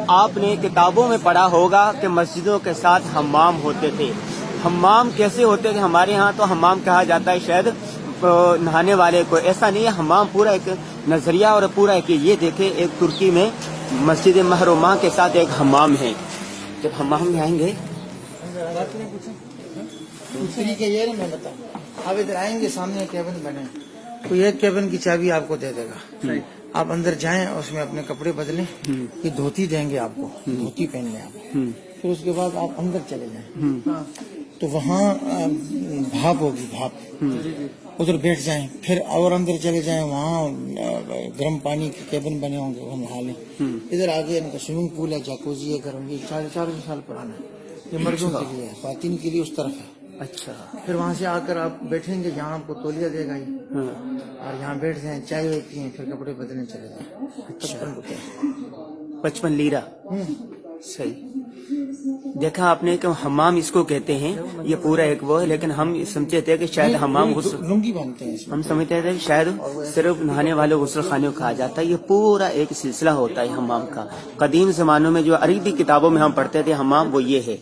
آپ نے کتابوں میں پڑھا ہوگا کہ مسجدوں کے ساتھ حمام ہوتے تھے. حمام کیسے ہوتے تھے؟ ہمارے ہاں تو حمام کہا جاتا ہے شاید نہانے والے کو. ایسا نہیں ہے، حمام پورا ایک نظریہ اور پورا ایک یہ دیکھیں، ایک ترکی میں مسجد محرمہ کے ساتھ ایک حمام ہے. جب حمام میں آئیں گے طریقہ یہ ہے، میں بتاؤں. آپ ادھر آئیں گے، سامنے کیبن بنے، تو یہ کیبن کی چابی آپ کو دے دے گا. آپ اندر جائیں اور اس میں اپنے کپڑے بدلیں. یہ دھوتی دیں گے آپ کو، دھوتی پہن لیں آپ. پھر اس کے بعد آپ اندر چلے جائیں تو وہاں بھاپ ہوگی، بھاپ، ادھر بیٹھ جائیں. پھر اور اندر چلے جائیں، وہاں گرم پانی کے کیبن بنے ہوں گے، وہ نہا لیں. ادھر آگے ان کا سوئمنگ پول ہے، جاکوزی ہے گرم. یہ 400 سال پرانا ہے. یہ مردوں کے لیے ہے، خواتین کے لیے اس طرف ہے. اچھا. پھر وہاں سے آ کر آپ بیٹھیں گے، جہاں آپ کو تولیہ دے گا یہ، اور یہاں بیٹھ جائیں، چائے وائے پیئیں، پھر کپڑے بدلنے چلے جائیں. 55 روپے. 55 لیرہ. صحیح. دیکھا آپ نے کہ حمام اس کو کہتے ہیں، یہ پورا ایک وہ ہے، لیکن ہم سمجھتے تھے کہ شاید حمام غسل، لنگی باندھتے ہیں اس میں. ہم سمجھتے تھے کہ شاید صرف نہانے والے غسل خانے کو کہا جاتا ہے. یہ پورا ایک سلسلہ ہوتا ہے حمام کا. قدیم زمانوں میں جو عربی کتابوں میں ہم پڑھتے تھے حمام، وہ یہ ہے.